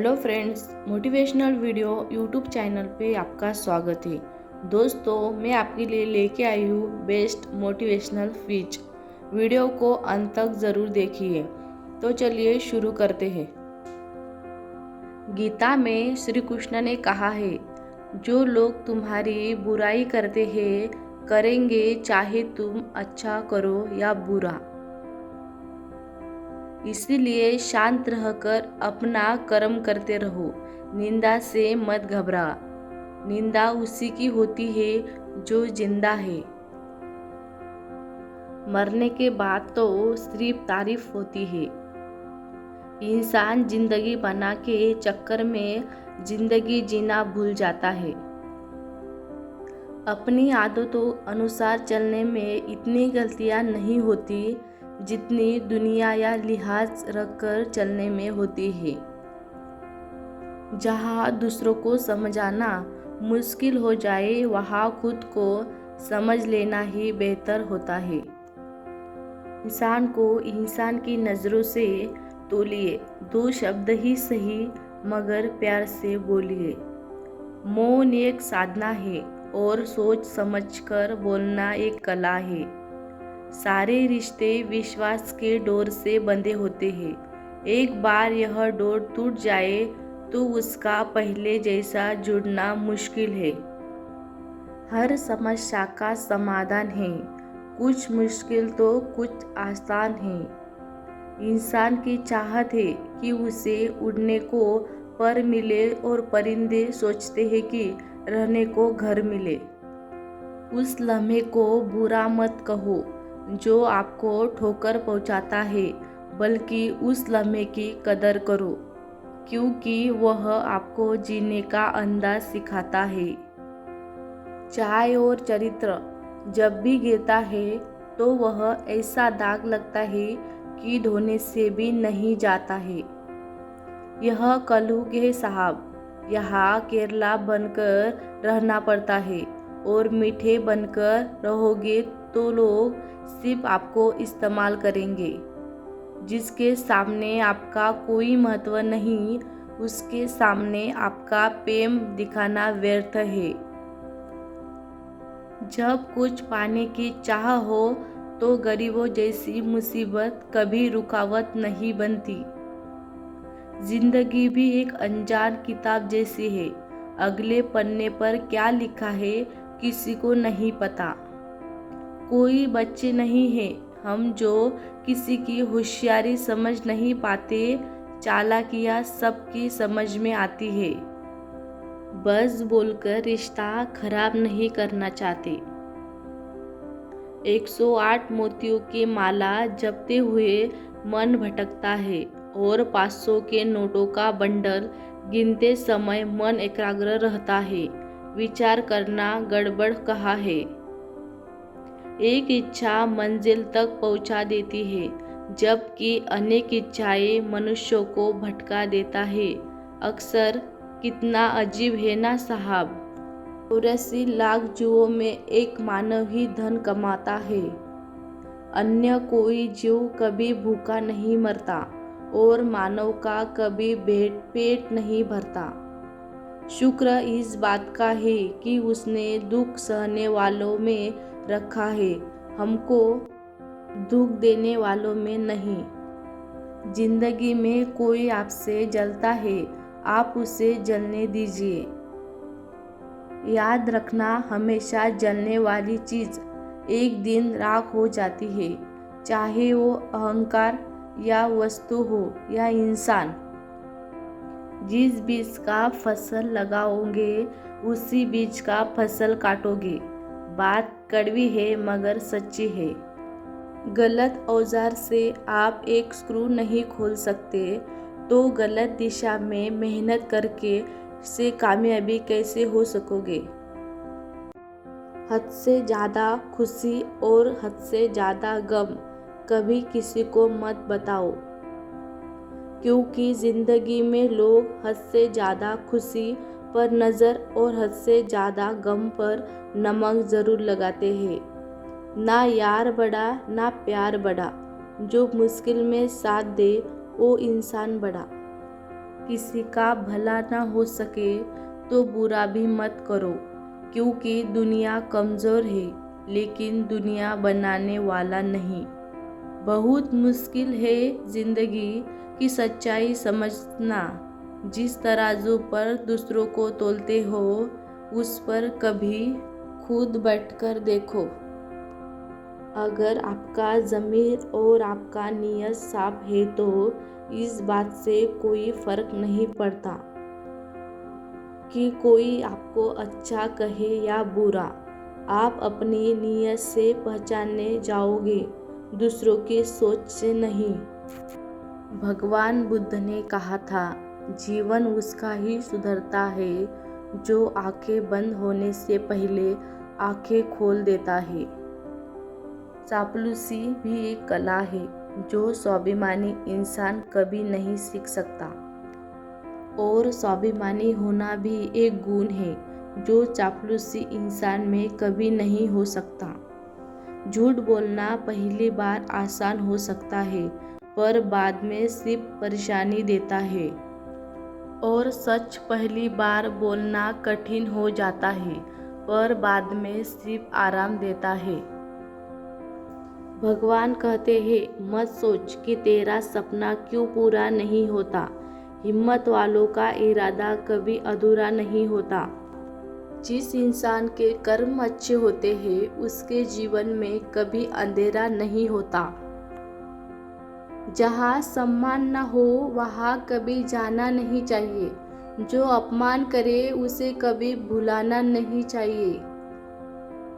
Hello friends, motivational video YouTube channel पे आपका स्वागत है। दोस्तों, मैं आपके लिए लेके आई हूँ बेस्ट मोटिवेशनल स्पीच। वीडियो को अंत तक ज़रूर देखिए। तो चलिए शुरू करते हैं। गीता में श्री कृष्ण ने कहा है, जो लोग तुम्हारी बुराई करते हैं करेंगे, चाहे तुम अच्छा करो या बुरा। इसीलिए शांत रहकर अपना कर्म करते रहो। निंदा से मत घबरा। निंदा उसी की होती है जो जिंदा है। मरने के बाद तो सिर्फ तारीफ होती है। इंसान जिंदगी बना के चक्कर में जिंदगी जीना भूल जाता है। अपनी आदतों अनुसार चलने में इतनी गलतियां नहीं होती जितनी दुनिया या लिहाज रखकर चलने में होती है। जहाँ दूसरों को समझाना मुश्किल हो जाए, वहाँ खुद को समझ लेना ही बेहतर होता है। इंसान को इंसान की नज़रों से तोलिए। दो शब्द ही सही, मगर प्यार से बोलिए। मौन एक साधना है और सोच समझकर बोलना एक कला है। सारे रिश्ते विश्वास के डोर से बंधे होते हैं। एक बार यह डोर टूट जाए तो उसका पहले जैसा जुड़ना मुश्किल है। हर समस्या का समाधान है, कुछ मुश्किल तो कुछ आसान है। इंसान की चाहत है कि उसे उड़ने को पर मिले और परिंदे सोचते हैं कि रहने को घर मिले। उस लम्हे को बुरा मत कहो जो आपको ठोकर पहुंचाता है, बल्कि उस लम्हे की कदर करो, क्योंकि वह आपको जीने का अंदाज सिखाता है। चाय और चरित्र जब भी गिरता है तो वह ऐसा दाग लगता है कि धोने से भी नहीं जाता है। यह कलयुग है साहब, यहाँ केरला बनकर रहना पड़ता है, और मीठे बनकर रहोगे तो लोग सिर्फ आपको इस्तेमाल करेंगे। जिसके सामने आपका कोई महत्व नहीं, उसके सामने आपका प्रेम दिखाना व्यर्थ है। जब कुछ पाने की चाह हो तो गरीबों जैसी मुसीबत कभी रुकावट नहीं बनती। जिंदगी भी एक अनजान किताब जैसी है। अगले पन्ने पर क्या लिखा है किसी को नहीं पता। कोई बच्चे नहीं है हम जो किसी की होशियारी समझ नहीं पाते। चालाकियां सबकी समझ में आती है। बस बोलकर रिश्ता खराब नहीं करना चाहते। 108 मोतियों की माला जपते हुए मन भटकता है, और 500 के नोटों का बंडल गिनते समय मन एकाग्र रहता है। विचार करना गड़बड़ कहा है। एक इच्छा मंजिल तक पहुंचा देती है, जबकि अनेक इच्छाएं मनुष्यों को भटका देता है। अक्सर कितना अजीब है ना साहब। 84 लाख जीवों में एक मानव ही धन कमाता है। अन्य कोई जीव कभी भूखा नहीं मरता, और मानव का कभी पेट नहीं भरता। शुक्र इस बात का है कि उसने दुख सहने वालों में रखा है, हमको दुख देने वालों में नहीं। जिंदगी में कोई आपसे जलता है, आप उसे जलने दीजिए। याद रखना, हमेशा जलने वाली चीज एक दिन राख हो जाती है, चाहे वो अहंकार या वस्तु हो या इंसान। जिस बीज का फसल लगाओगे उसी बीज का फसल काटोगे। बात कड़वी है मगर सच्ची है। गलत औजार से आप एक स्क्रू नहीं खोल सकते, तो गलत दिशा में मेहनत करके से कामयाबी कैसे हो सकोगे। हद से ज़्यादा खुशी और हद से ज़्यादा गम कभी किसी को मत बताओ, क्योंकि ज़िंदगी में लोग हद से ज़्यादा खुशी पर नज़र और हद से ज़्यादा गम पर नमक ज़रूर लगाते हैं। ना यार बड़ा ना प्यार बड़ा, जो मुश्किल में साथ दे वो इंसान बड़ा। किसी का भला ना हो सके तो बुरा भी मत करो, क्योंकि दुनिया कमज़ोर है लेकिन दुनिया बनाने वाला नहीं। बहुत मुश्किल है ज़िंदगी की सच्चाई समझना। जिस तराजू पर दूसरों को तोलते हो उस पर कभी खुद बैठकर देखो। अगर आपका ज़मीर और आपका नीयत साफ है तो इस बात से कोई फ़र्क नहीं पड़ता कि कोई आपको अच्छा कहे या बुरा। आप अपनी नीयत से पहचाने जाओगे, दूसरों की सोच से नहीं। भगवान बुद्ध ने कहा था, जीवन उसका ही सुधरता है जो आंखें बंद होने से पहले आंखें खोल देता है। चापलूसी भी एक कला है जो स्वाभिमानी इंसान कभी नहीं सीख सकता, और स्वाभिमानी होना भी एक गुण है जो चापलूसी इंसान में कभी नहीं हो सकता। झूठ बोलना पहली बार आसान हो सकता है पर बाद में सिर्फ परेशानी देता है, और सच पहली बार बोलना कठिन हो जाता है पर बाद में सिर्फ आराम देता है। भगवान कहते हैं, मत सोच कि तेरा सपना क्यों पूरा नहीं होता। हिम्मत वालों का इरादा कभी अधूरा नहीं होता। जिस इंसान के कर्म अच्छे होते हैं उसके जीवन में कभी अंधेरा नहीं होता। जहाँ सम्मान न हो वहाँ कभी जाना नहीं चाहिए। जो अपमान करे उसे कभी भुलाना नहीं चाहिए।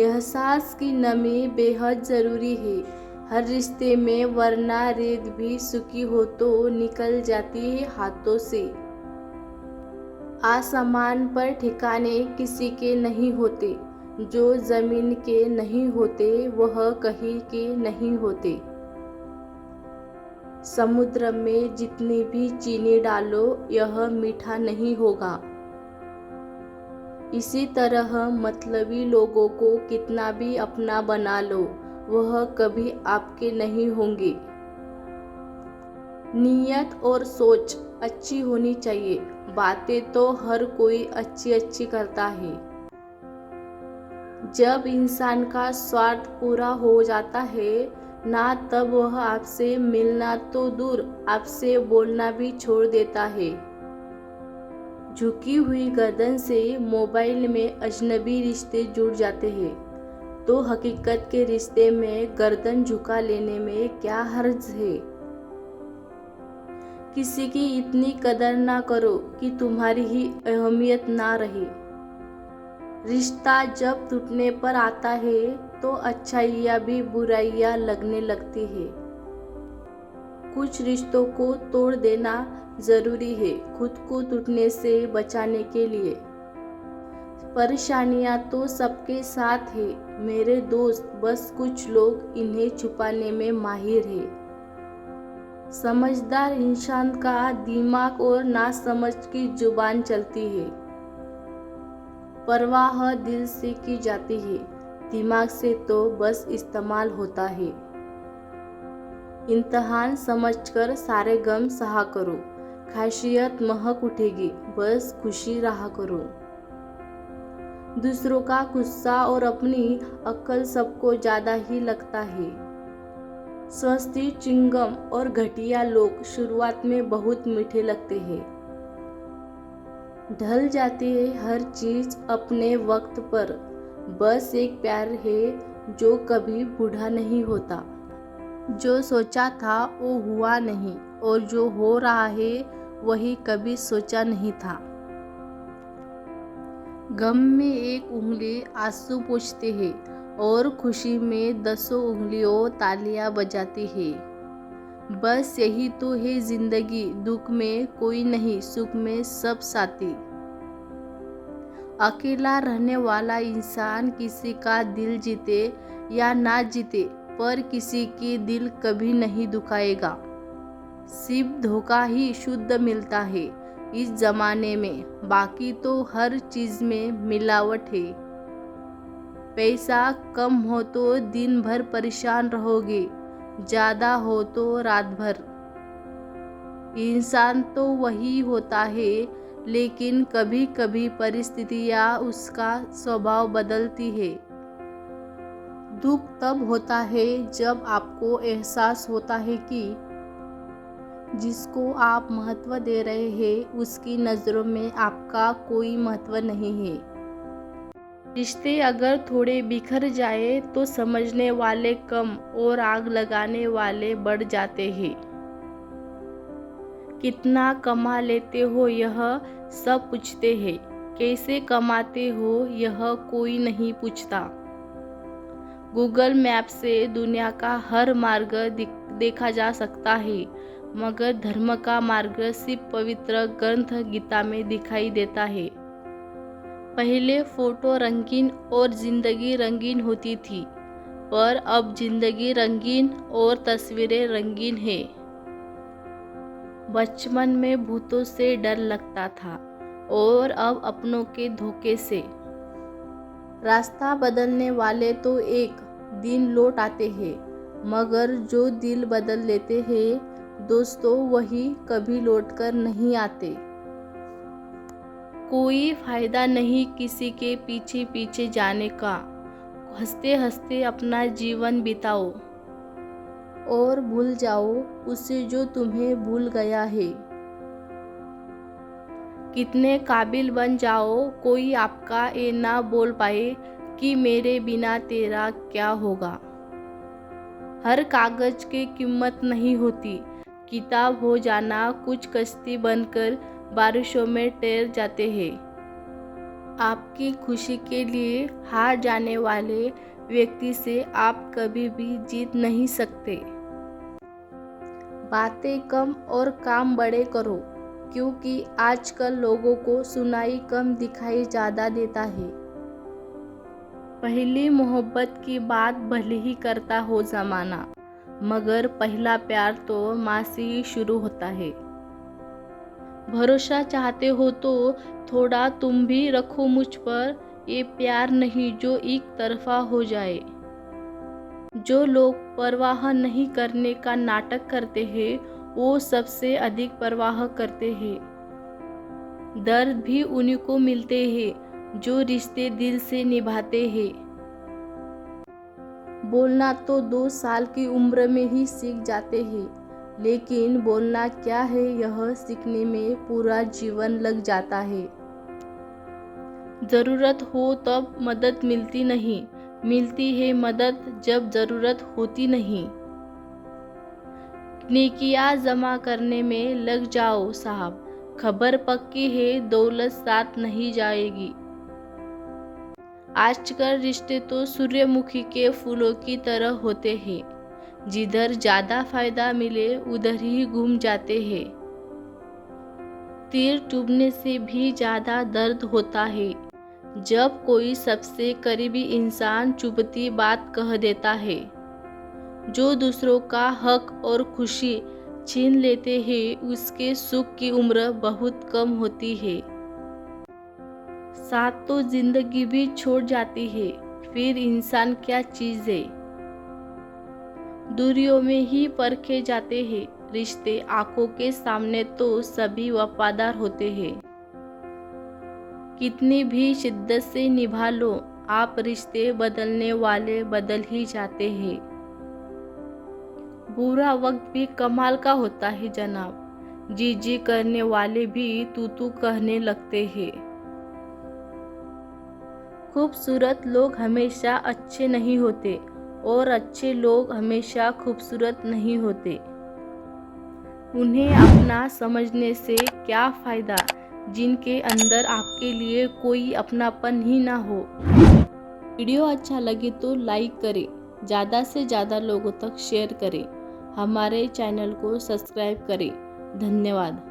एहसास की नमी बेहद ज़रूरी है हर रिश्ते में, वरना रेत भी सूखी हो तो निकल जाती है हाथों से। आसमान पर ठिकाने किसी के नहीं होते, जो जमीन के नहीं होते वह कहीं के नहीं होते। समुद्र में जितनी भी चीनी डालो यह मीठा नहीं होगा। इसी तरह मतलबी लोगों को कितना भी अपना बना लो वह कभी आपके नहीं होंगे। नीयत और सोच अच्छी होनी चाहिए। बातें तो हर कोई अच्छी अच्छी करता है। जब इंसान का स्वार्थ पूरा हो जाता है ना, तब वह आपसे मिलना तो दूर आपसे बोलना भी छोड़ देता है। झुकी हुई गर्दन से मोबाइल में अजनबी रिश्ते जुड़ जाते हैं, तो हकीकत के रिश्ते में गर्दन झुका लेने में क्या हर्ज है। किसी की इतनी कदर ना करो कि तुम्हारी ही अहमियत ना रहे। रिश्ता जब टूटने पर आता है तो अच्छाइयाँ भी बुराइयाँ लगने लगती है। कुछ रिश्तों को तोड़ देना जरूरी है खुद को टूटने से बचाने के लिए। परेशानियां तो सबके साथ है मेरे दोस्त, बस कुछ लोग इन्हें छुपाने में माहिर है। समझदार इंसान का दिमाग और नासमझ की जुबान चलती है। परवाह दिल से की जाती है, दिमाग से तो बस इस्तेमाल होता है। इम्तिहान समझकर सारे गम सहा करो, खासियत महक उठेगी, बस खुशी रहा करो। दूसरों का गुस्सा और अपनी अक्ल सबको ज़्यादा ही लगता है। सस्ती चिंगम और घटिया लोग शुरुआत में बहुत मीठे लगते हैं। ढल जाती है हर चीज़ अपने वक्त पर, बस एक प्यार है जो कभी बूढ़ा नहीं होता। जो सोचा था वो हुआ नहीं, और जो हो रहा है वही कभी सोचा नहीं था। गम में एक उंगली आंसू पोंछती है और खुशी में 10 उंगलियों तालियां बजाती है। बस यही तो है जिंदगी, दुख में कोई नहीं, सुख में सब साथी। अकेला रहने वाला इंसान किसी का दिल जीते या ना जीते, पर किसी की दिल कभी नहीं दुखाएगा। सिर्फ धोखा ही शुद्ध मिलता है इस जमाने में, बाकी तो हर चीज में मिलावट है। पैसा कम हो तो दिन भर परेशान रहोगे, ज़्यादा हो तो रात भर। इंसान तो वही होता है, लेकिन कभी कभी परिस्थितियाँ उसका स्वभाव बदलती है। दुख तब होता है जब आपको एहसास होता है कि जिसको आप महत्व दे रहे हैं उसकी नज़रों में आपका कोई महत्व नहीं है। रिश्ते अगर थोड़े बिखर जाए तो समझने वाले कम और आग लगाने वाले बढ़ जाते हैं। कितना कमा लेते हो यह सब पूछते हैं, कैसे कमाते हो यह कोई नहीं पूछता। गूगल मैप से दुनिया का हर मार्ग देखा जा सकता है, मगर धर्म का मार्ग सिर्फ पवित्र ग्रंथ गीता में दिखाई देता है। पहले फोटो रंगीन और जिंदगी रंगीन होती थी, पर अब जिंदगी रंगीन और तस्वीरें रंगीन है। बचपन में भूतों से डर लगता था और अब अपनों के धोखे से। रास्ता बदलने वाले तो एक दिन लौट आते हैं, मगर जो दिल बदल लेते हैं दोस्तों वही कभी लौटकर नहीं आते। कोई फायदा नहीं किसी के पीछे पीछे जाने का। हंसते हंसते अपना जीवन बिताओ और भूल जाओ उसे जो तुम्हें भूल गया है। कितने काबिल बन जाओ कोई आपका ये ना बोल पाए कि मेरे बिना तेरा क्या होगा। हर कागज की कीमत नहीं होती किताब हो जाना। कुछ कश्ती बनकर बारिशों में तैर जाते हैं। आपकी खुशी के लिए हार जाने वाले व्यक्ति से आप कभी भी जीत नहीं सकते। बातें कम और काम बड़े करो, क्योंकि आजकल लोगों को सुनाई कम दिखाई ज़्यादा देता है। पहली मोहब्बत की बात भले ही करता हो ज़माना, मगर पहला प्यार तो माँ से ही शुरू होता है। भरोसा चाहते हो तो थोड़ा तुम भी रखो मुझ पर, ये प्यार नहीं जो एक तरफा हो जाए। जो लोग परवाह नहीं करने का नाटक करते हैं वो सबसे अधिक परवाह करते हैं। दर्द भी उन्हीं को मिलते हैं जो रिश्ते दिल से निभाते हैं। बोलना तो 2 साल की उम्र में ही सीख जाते हैं, लेकिन बोलना क्या है यह सीखने में पूरा जीवन लग जाता है। ज़रूरत हो तब मदद मिलती नहीं, मिलती है मदद जब ज़रूरत होती नहीं। नेकियां जमा करने में लग जाओ साहब, खबर पक्की है दौलत साथ नहीं जाएगी। आजकल रिश्ते तो सूर्यमुखी के फूलों की तरह होते हैं, जिधर ज़्यादा फायदा मिले उधर ही घूम जाते हैं। तीर चुभने से भी ज़्यादा दर्द होता है जब कोई सबसे करीबी इंसान चुभती बात कह देता है। जो दूसरों का हक और खुशी छीन लेते हैं उसके सुख की उम्र बहुत कम होती है। साथ तो जिंदगी भी छोड़ जाती है, फिर इंसान क्या चीज़ है। दूरियों में ही परखे जाते हैं रिश्ते, आंखों के सामने तो सभी वफादार होते हैं। कितनी भी शिद्दत से निभा लो आप, रिश्ते बदलने वाले बदल ही जाते हैं। बुरा वक्त भी कमाल का होता है जनाब, जी जी करने वाले भी तू तू कहने लगते हैं। खूबसूरत लोग हमेशा अच्छे नहीं होते और अच्छे लोग हमेशा खूबसूरत नहीं होते। उन्हें अपना समझने से क्या फ़ायदा जिनके अंदर आपके लिए कोई अपनापन ही ना हो। वीडियो अच्छा लगे तो लाइक करें, ज़्यादा से ज़्यादा लोगों तक शेयर करें, हमारे चैनल को सब्सक्राइब करें। धन्यवाद।